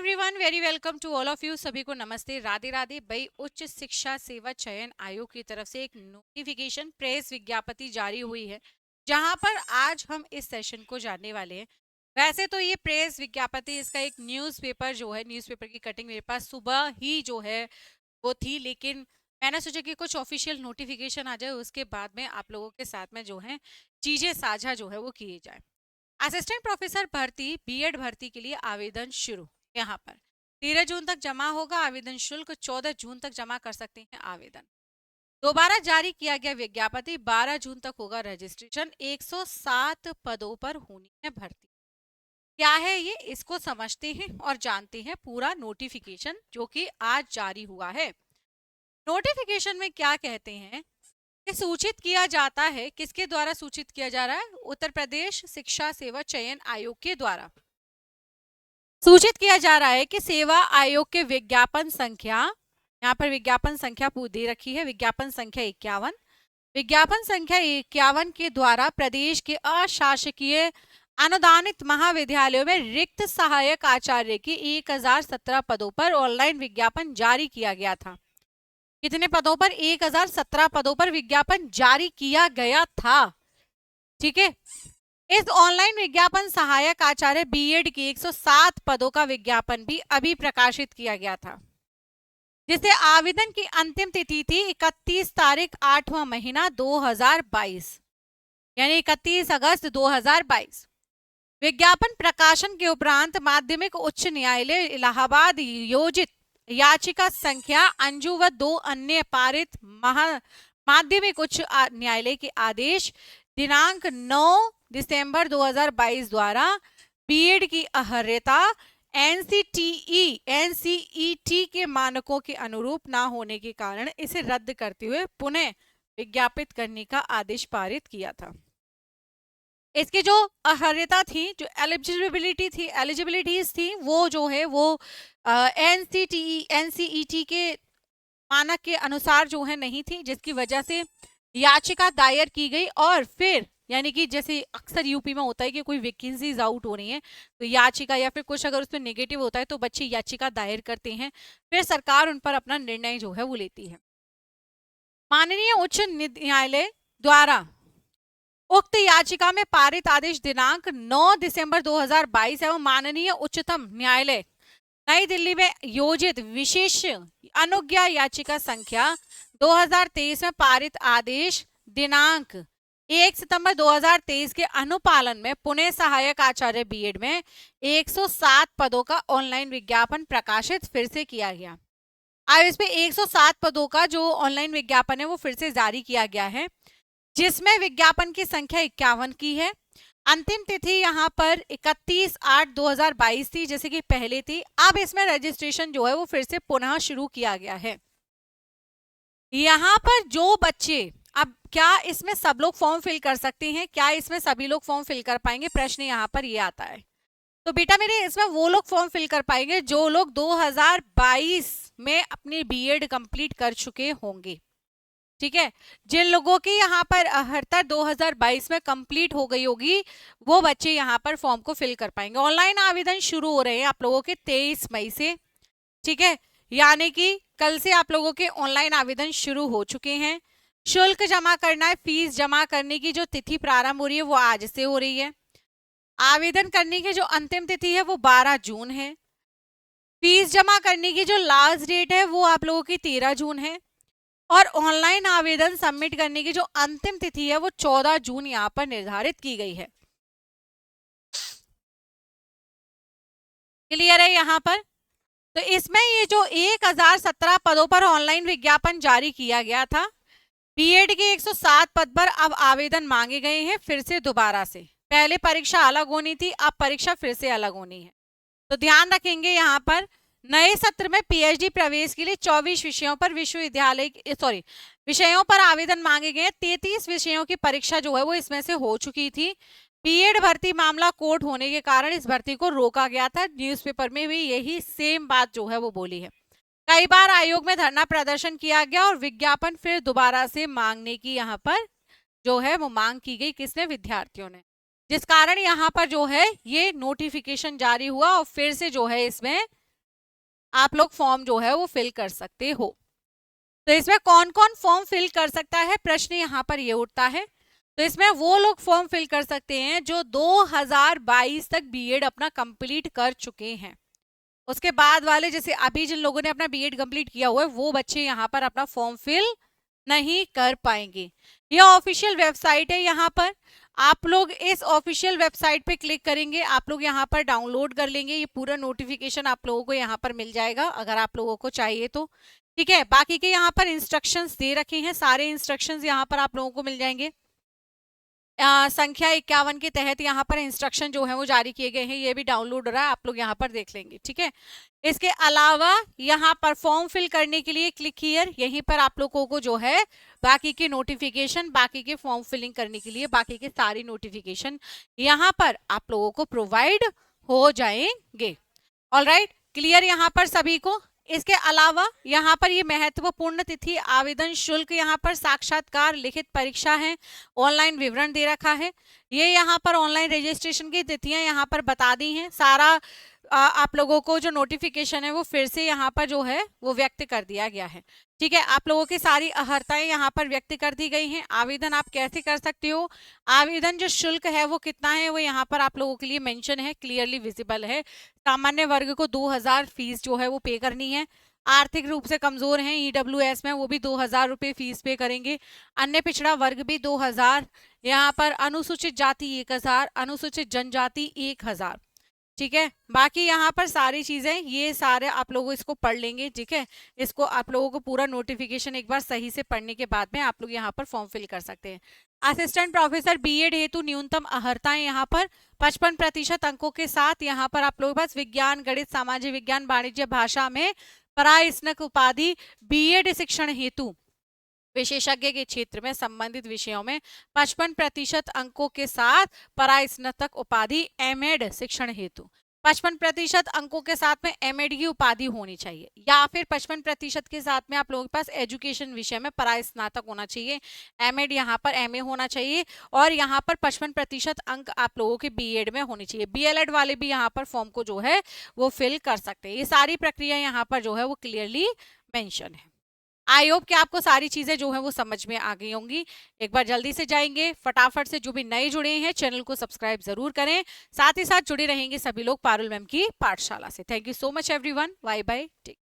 Everyone, very welcome to all of you. सभी को नमस्ते, राधे राधे। भाई, उच्च शिक्षा सेवा चयन आयोग की तरफ से एक नोटिफिकेशन प्रेस विज्ञप्ति जारी हुई है, जहां पर आज हम इस सेशन को जानने वाले हैं। वैसे तो ये प्रेस विज्ञप्ति, इसका एक न्यूज़पेपर जो है, न्यूज़पेपर की कटिंग मेरे पास सुबह ही जो है वो थी, लेकिन मैंने सोचा कि कुछ ऑफिशियल नोटिफिकेशन आ जाए, उसके बाद में आप लोगों के साथ में जो है चीजें साझा जो है वो किए जाए। असिस्टेंट प्रोफेसर भर्ती, बीएड भर्ती के लिए आवेदन शुरू। यहाँ पर 13 जून तक जमा होगा आवेदन शुल्क, 14 जून तक जमा कर सकते हैं आवेदन। दोबारा जारी किया गया विज्ञप्ति, 12 जून तक होगा रजिस्ट्रेशन। 107 पदों पर होनी है भर्ती। क्या है ये, इसको समझते हैं और जानते हैं पूरा नोटिफिकेशन जो कि आज जारी हुआ है। नोटिफिकेशन में क्या कहते हैं कि सूचित किया जाता है, किसके द्वारा सूचित किया जा रहा है? उत्तर प्रदेश शिक्षा सेवा चयन आयोग के द्वारा सूचित किया जा रहा है कि सेवा आयोग के विज्ञापन संख्या, यहाँ पर विज्ञापन संख्या दे रखी है, विज्ञापन संख्या 51, विज्ञापन संख्या 51 के द्वारा प्रदेश के अशासकीय अनुदानित महाविद्यालयों में रिक्त सहायक आचार्य की 1017 पदों पर ऑनलाइन विज्ञापन जारी किया गया था। कितने पदों पर? 1017 पदों पर विज्ञापन जारी किया गया था। ठीक है, इस ऑनलाइन विज्ञापन सहायक आचार्य बीएड की 107 पदों का विज्ञापन भी अभी प्रकाशित किया गया था, जिससे आवेदन की अंतिम तिथि थी 31 तारीख 8वां महीना 2022, यानी 31 अगस्त 2022। विज्ञापन प्रकाशन के उपरांत माध्यमिक उच्च न्यायालय इलाहाबाद योजित याचिका संख्या अंजू व 2 अन्य पारित माध्यमिक उच्च न्यायालय के आदेश दिनांक 9 दिसंबर 2022 द्वारा बीएड की अर्हता एनसीईटी के मानकों के अनुरूप ना होने के कारण इसे रद्द करते हुए पुनः विज्ञापित करने का आदेश पारित किया था। इसकी जो अर्हता थी, जो एलिजिबिलिटीज थी, वो जो है वो एनसीईटी के मानक के अनुसार जो है नहीं थी, जिसकी वजह से याचिका दायर की गई। और फिर यानी कि जैसे अक्सर यूपी में होता है कि कोई वैकेंसीज आउट हो रही हैं, तो याचिका या फिर कुछ अगर उसमें नेगेटिव होता है तो बच्चे याचिका दायर करते हैं, फिर सरकार उन पर अपना निर्णय जो है वो लेती है। माननीय उच्च न्यायालय द्वारा उक्त याचिका में पारित आदेश दिनांक 9 दिसंबर 2022 एवं माननीय उच्चतम न्यायालय नई दिल्ली में योजित विशेष अनुज्ञा याचिका संख्या 2023 में पारित आदेश दिनांक 1 सितंबर 2023 के अनुपालन में पुणे सहायक आचार्य बीएड में 107 पदों का ऑनलाइन विज्ञापन प्रकाशित फिर से किया गया। अब इसमें 107 पदों का जो ऑनलाइन विज्ञापन है वो फिर से जारी किया गया है, जिसमें विज्ञापन की संख्या 51 की है। अंतिम तिथि यहाँ पर 31/8/2022 थी, जैसे कि पहले थी। अब इसमें रजिस्ट्रेशन जो है वो फिर से पुनः शुरू किया गया है। यहाँ पर जो बच्चे, अब क्या इसमें सब लोग फॉर्म फिल कर सकते हैं? क्या इसमें सभी लोग फॉर्म फिल कर पाएंगे? प्रश्न यहाँ पर ये आता है। तो बेटा मेरे, इसमें वो लोग फॉर्म फिल कर पाएंगे जो लोग 2022 में अपनी बीएड कंप्लीट कर चुके होंगे। ठीक है, जिन लोगों की यहाँ पर अर्हता 2022 में कंप्लीट हो गई होगी, वो बच्चे यहाँ पर फॉर्म को फिल कर पाएंगे। ऑनलाइन आवेदन शुरू हो रहे हैं आप लोगों के 23 मई से। ठीक है, यानी कि कल से आप लोगों के ऑनलाइन आवेदन शुरू हो चुके हैं। शुल्क जमा करना है, फीस जमा करने की जो तिथि प्रारंभ हो रही है वो आज से हो रही है। आवेदन करने की जो अंतिम तिथि है वो 12 जून है। फीस जमा करने की जो लास्ट डेट है वो आप लोगों की 13 जून है। और ऑनलाइन आवेदन सबमिट करने की जो अंतिम तिथि है वो 14 जून यहाँ पर निर्धारित की गई है। क्लियर है यहाँ पर? तो इसमें ये जो 1017 पदों पर ऑनलाइन विज्ञापन जारी किया गया था, बीएड के 107 पद पर अब आवेदन मांगे गए हैं फिर से दोबारा से। पहले परीक्षा अलग होनी थी, अब परीक्षा फिर से अलग होनी है। तो ध्यान रखेंगे यहाँ पर नए सत्र में पीएचडी प्रवेश के लिए 24 विषयों पर विषयों पर आवेदन मांगे गए। 33 विषयों की परीक्षा जो है वो इसमें से हो चुकी थी। बीएड भर्ती मामला कोर्ट होने के कारण इस भर्ती को रोका गया था। न्यूज़पेपर में भी यही सेम बात जो है वो बोली है। कई बार आयोग में धरना प्रदर्शन किया गया और विज्ञापन फिर दोबारा से मांगने की यहाँ पर जो है वो मांग की गई। किसने? विद्यार्थियों ने। जिस कारण यहाँ पर जो है ये नोटिफिकेशन जारी हुआ और फिर से जो है इसमें आप लोग फॉर्म जो है वो फिल कर सकते हो। तो इसमें कौन कौन फॉर्म फिल कर सकता है, प्रश्न यहाँ पर ये उठता है। तो इसमें वो लोग फॉर्म फिल कर सकते हैं जो 2022 तक बीएड अपना कंप्लीट कर चुके हैं। उसके बाद वाले, जैसे अभी जिन लोगों ने अपना बीएड कंप्लीट किया हुआ है, वो बच्चे यहाँ पर अपना फॉर्म फिल नहीं कर पाएंगे। यह ऑफिशियल वेबसाइट है, यहाँ पर आप लोग इस ऑफिशियल वेबसाइट पे क्लिक करेंगे, आप लोग यहाँ पर डाउनलोड कर लेंगे, ये पूरा नोटिफिकेशन आप लोगों को यहाँ पर मिल जाएगा अगर आप लोगों को चाहिए तो। ठीक है, बाकी के यहाँ पर इंस्ट्रक्शंस दे रखे हैं, सारे इंस्ट्रक्शंस यहाँ पर आप लोगों को मिल जाएंगे। संख्या 51 के तहत यहाँ पर इंस्ट्रक्शन जो है वो जारी किए गए हैं, ये भी डाउनलोड हो रहा है, आप लोग यहाँ पर देख लेंगे। ठीक है, इसके अलावा यहाँ पर फॉर्म फिल करने के लिए क्लिक हियर, यहीं पर आप लोगों को जो है बाकी के नोटिफिकेशन, बाकी के फॉर्म फिलिंग करने के लिए बाकी के सारी नोटिफिकेशन यहाँ पर आप लोगों को प्रोवाइड हो जाएंगे। ऑलराइट, क्लियर यहाँ पर सभी को। इसके अलावा यहाँ पर ये महत्वपूर्ण तिथि, आवेदन शुल्क, यहाँ पर साक्षात्कार, लिखित परीक्षा है, ऑनलाइन विवरण दे रखा है। ये यहाँ पर ऑनलाइन रजिस्ट्रेशन की तिथियां यहाँ पर बता दी हैं। सारा आप लोगों को जो नोटिफिकेशन है वो फिर से यहाँ पर जो है वो व्यक्त कर दिया गया है। ठीक है, आप लोगों की सारी अहर्ताएं यहाँ पर व्यक्त कर दी गई हैं। आवेदन आप कैसे कर सकते हो, आवेदन जो शुल्क है वो कितना है वो यहाँ पर आप लोगों के लिए मेंशन है, क्लियरली विजिबल है। सामान्य वर्ग को 2000 फीस जो है वो पे करनी है। आर्थिक रूप से कमजोर हैं ईडब्ल्यूएस में, वो भी 2000 रुपये फीस पे करेंगे। अन्य पिछड़ा वर्ग भी 2000, यहाँ पर अनुसूचित जाति 1000, अनुसूचित जनजाति 1000। ठीक है, बाकी यहाँ पर सारी चीजें ये सारे आप लोगों इसको पढ़ लेंगे। ठीक है, इसको आप लोगों को पूरा नोटिफिकेशन एक बार सही से पढ़ने के बाद में आप लोग यहाँ पर फॉर्म फिल कर सकते हैं। असिस्टेंट प्रोफेसर बीएड हेतु न्यूनतम अहर्ताएं यहाँ पर 55% अंकों के साथ यहाँ पर आप लोगों के पास विज्ञान, गणित, सामाजिक विज्ञान, वाणिज्य, भाषा में परास्नातक उपाधि, बीएड शिक्षण हेतु विशेषज्ञ के क्षेत्र में संबंधित विषयों में 55% अंकों के साथ परास्नातक उपाधि, एमएड शिक्षण हेतु 55% अंकों के साथ में एमएड की उपाधि होनी चाहिए, या फिर 55% के साथ में आप लोगों के पास एजुकेशन विषय में परास्नातक होना चाहिए, एमएड यहाँ पर एमए होना चाहिए, और यहाँ पर 55% अंक आप लोगों के बीएड में होनी चाहिए। बीएलएड वाले भी यहाँ पर फॉर्म को जो है वो फिल कर सकते हैं। ये सारी प्रक्रिया यहाँ पर जो है वो क्लियरली मेंशन है। आई होप कि आपको सारी चीजें जो है वो समझ में आ गई होंगी। एक बार जल्दी से जाएंगे फटाफट से, जो भी नए जुड़े हैं चैनल को सब्सक्राइब जरूर करें, साथ ही साथ जुड़े रहेंगे सभी लोग पारुल मैम की पाठशाला से। Thank you so much everyone, bye bye, take